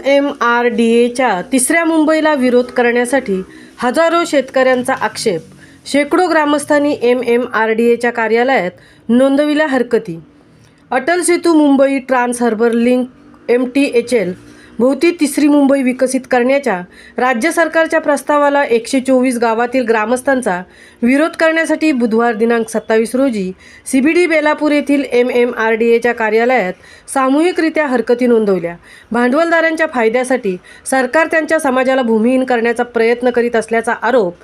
MMRDAच्या तिसऱ्या मुंबईला विरोध करण्यासाठी हजारो शेतकऱ्यांचा आक्षेप. शेकडो ग्रामस्थांनी MMRDAच्या कार्यालयात नोंदविल्या हरकती. Atal Setu Mumbai trans harbour link MTHL भोवती तिसरी मुंबई विकसित करण्याच्या राज्य सरकारच्या प्रस्तावाला 124 गावातील ग्रामस्थांचा विरोध करण्यासाठी बुधवार दिनांक 27 रोजी CBD बेलापूर येथील MMRDAच्या कार्यालयात सामूहिकरित्या हरकती नोंदवल्या. भांडवलदारांच्या फायद्यासाठी सरकार त्यांच्या समाजाला भूमिहीन करण्याचा प्रयत्न करीत असल्याचा आरोप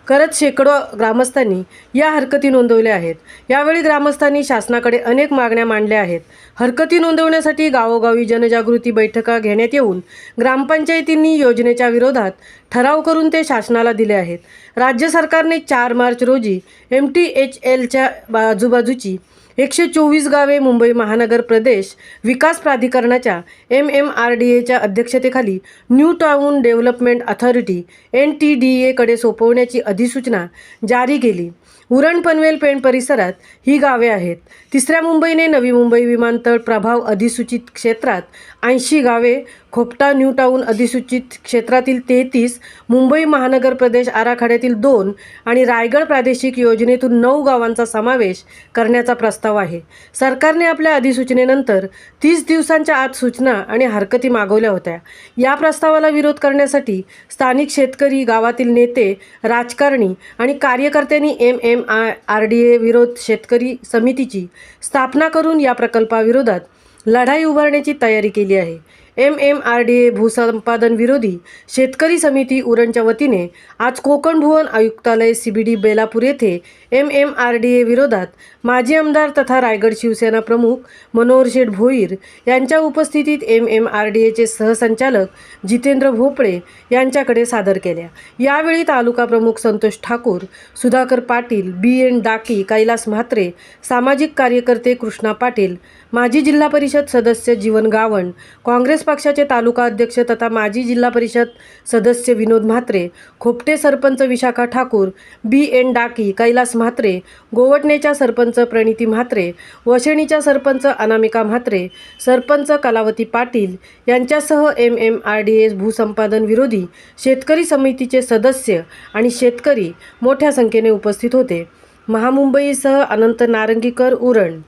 करत शेकडो ग्रामस्थांनी या हरकती नोंदवल्या आहेत. यावेळी ग्रामस्थांनी शासनाकडे अनेक मागण्या मांडल्या आहेत. हरकती नोंदवण्यासाठी गावोगावी जनजागृती बैठका घेण्यात येऊन ग्रामपंचायतींनी योजनेच्या विरोधात ठराव करून ते शासनाला दिले आहेत. राज्य सरकारने 4 मार्च रोजी MTHLच्या आजूबाजूची 124 गावे मुंबई महानगर प्रदेश विकास प्राधिकरणाच्या MMRDAच्या अध्यक्षतेखाली new town development authority NTDA कडे सोपवण्याची अधिसूचना जारी केली. उरण पनवेल पेण परिसरात ही गावे आहेत. तिसऱ्या मुंबईने नवी मुंबई विमानतळ प्रभाव अधिसूचित क्षेत्रात 80 गावे, खोपटा न्यू टाउन अधिसूचित क्षेत्रातील 33, मुंबई महानगर प्रदेश आराखड्यातील 2 आणि रायगड प्रादेशिक योजनेतून 9 गावांचा समावेश करण्याचा प्रस्ताव आहे. सरकारने आपल्या अधिसूचनेनंतर 30 दिवसांच्या आत सूचना आणि हरकती मागवल्या होत्या. या प्रस्तावाला विरोध करण्यासाठी स्थानिक शेतकरी, गावातील नेते, राजकारणी आणि कार्यकर्त्यांनी MMRDA विरोध शेतकरी समितीची स्थापना करून या प्रकल्पाविरोधात लढाई उभारण्याची तयारी केली आहे. MMRDA भूसंपादन विरोधी शेतकरी समिती उरणच्या वतीने आज कोकण भुवन आयुक्तालय CBD बेलापूर येथे MMRDA विरोधात माजी आमदार तथा रायगड शिवसेना प्रमुख मनोहर शेठ भोईर यांच्या उपस्थितीत MMRDAचे सहसंचालक जितेंद्र भोपळे यांच्याकडे सादर केल्या. यावेळी तालुका प्रमुख संतोष ठाकूर, सुधाकर पाटील, BN डाकी, कैलास म्हात्रे, सामाजिक कार्यकर्ते कृष्णा पाटील, माजी जिल्हा परिषद सदस्य जीवन गावण, काँग्रेस पक्षाचे तालुका अध्यक्ष तथा माजी जिल्हा परिषद सदस्य विनोद म्हात्रे, खोपटे सरपंच विशाखा ठाकूर, BN डाकी, कैलास म्हात्रे, गोवटणेच्या सरपंच प्रणिती म्हात्रे, वशेणीच्या सरपंच अनामिका म्हात्रे, सरपंच कलावती पाटील यांच्यासह MMRDA भूसंपादन विरोधी शेतकरी समितीचे सदस्य आणि शेतकरी मोठ्या संख्येने उपस्थित होते. महामुंबईसह अनंत नारंगीकर, उरण.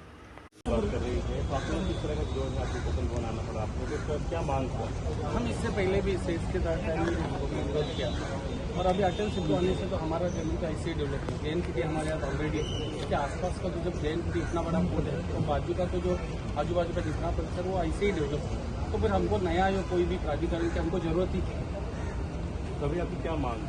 हम इससे पहले भी सेज के टाइम में हमको भी विरोध किया और अभी अटल सिद्धू आने से तो हमारा जमीन का ऐसे ही डेवलप है. प्लेन सिटी हमारे यहाँ ऑलरेडी इसके आसपास का जो प्लेन सिटी इतना बड़ा पोर्ट है तो बाजू का तो जो आजू बाजू का जितना परिसर वो ऐसे ही डेवलप है. तो फिर हमको नया जो कोई भी प्राधिकरण की हमको जरूरत ही थी. तभी आपकी क्या मांग?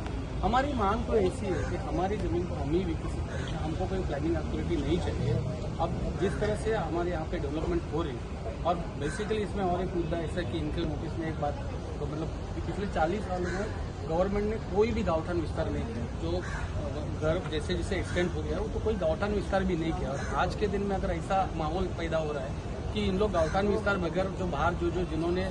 हमारी मांग तो ऐसी है कि हमारी ज़मीन को हम ही विकसित करें, हमको कोई प्लानिंग अथॉरिटी नहीं चाहिए. अब जिस तरह से हमारे यहाँ पे डेवलपमेंट हो रही है और बेसिकली इसमें और एक मुद्दा ऐसा कि इनके नोटिस में एक बात तो मतलब पिछले 40 सालों में गवर्नमेंट ने कोई भी गाँवठान विस्तार नहीं किया. जो घर जैसे जैसे एक्सटेंड हो गया वो तो कोई गाँवठान विस्तार भी नहीं किया. और आज के दिन में अगर ऐसा माहौल पैदा हो रहा है कि इन लोग गाँवठान विस्तार बगैर जो बाहर जो जिन्होंने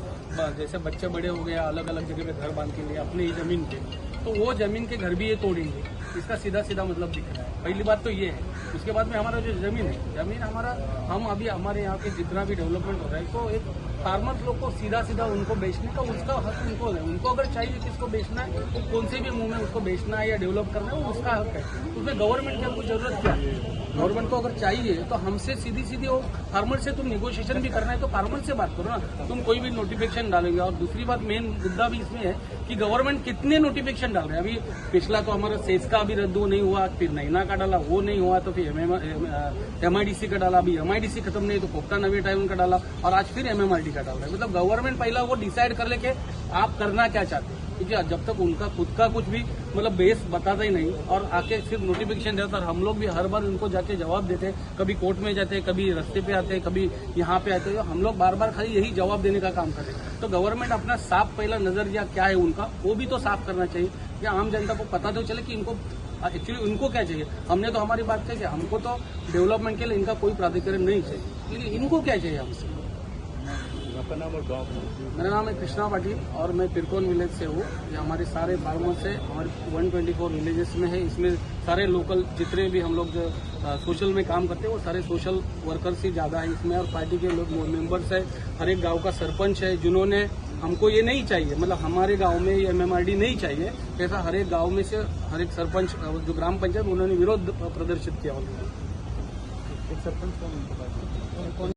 जैसे बच्चे बड़े हो गया अलग अलग जगह पे घर बांध के लिए अपनी ही जमीन पे, तो वो जमीन के घर भी ये तोड़ेंगे. इसका सीधा सीधा मतलब दिख रहा है. पहली बात तो ये है. उसके बाद में हमारा जो जमीन हमारा हम अभी हमारे यहाँ पे जितना भी डेवलपमेंट हो रहा है तो एक फार्मर्स लोग को सीधा सीधा उनको बेचने का उसका हक उनको है. उनको अगर चाहिए किसको बेचना है तो कौन से भी मुंह में उसको बेचना है या डेवलप करना है वो उसका हक है. उसमें गवर्नमेंट की हमको जरूरत क्या है? गवर्नमेंट को अगर चाहिए तो हमसे सीधी सीधी वो फार्मर से तुम नेगोशिएशन भी करना है तो फार्मर से बात करो ना. तुम कोई भी नोटिफिकेशन डालेंगे. और दूसरी बात मेन मुद्दा भी इसमें है कि गवर्नमेंट कितने नोटिफिकेशन डाल रहे हैं. अभी पिछला तो हमारा सेज का भी रद्द नहीं हुआ, फिर नैना का डाला वो नहीं हुआ, तो फिर MIDC का डाला, अभी MIDC खत्म नहीं तो कोपटा नवी टाउन का डाला और आज फिर MMRD का डाल रहा है. मतलब गवर्नमेंट पहला वो डिसाइड कर ले कि आप करना क्या चाहते हैं. क्योंकि जब तक उनका खुद का कुछ भी मतलब बेस बताता ही नहीं और आके सिर्फ नोटिफिकेशन देता, और हम लोग भी हर बार उनको जाके जवाब देते, कभी कोर्ट में जाते, कभी रास्ते पे आते, कभी यहाँ पे आते, हम लोग बार बार खाली यही जवाब देने का काम करते. तो गवर्नमेंट अपना साफ पहला नजरिया क्या है उनका वो भी तो साफ करना चाहिए कि आम जनता को पता तो चले कि इनको एक्चुअली उनको क्या चाहिए. हमने तो हमारी बात कही कि हमको तो डेवलपमेंट के लिए इनका कोई प्राधिकरण नहीं चाहिए, लेकिन इनको क्या चाहिए हमसे. आपका नाम और गाँव? मेरा नाम है कृष्णा पाटिल और मैं पिरकोन विलेज से हूँ. ये हमारे सारे फार्मर्स है, हमारे 124 विलेजेस में है. इसमें सारे लोकल जितने भी हम लोग जो सोशल में काम करते हैं वो सारे सोशल वर्कर्स ही ज़्यादा है इसमें. और पार्टी के लोग मेंबर्स है, हर एक गांव का सरपंच है जिन्होंने हमको ये नहीं चाहिए, मतलब हमारे गांव में ये MMRD नहीं चाहिए। ऐसा हर एक गांव में से हर एक सरपंच जो ग्राम पंचायत उन्होंने विरोध प्रदर्शित किया। एक सरपंच कौन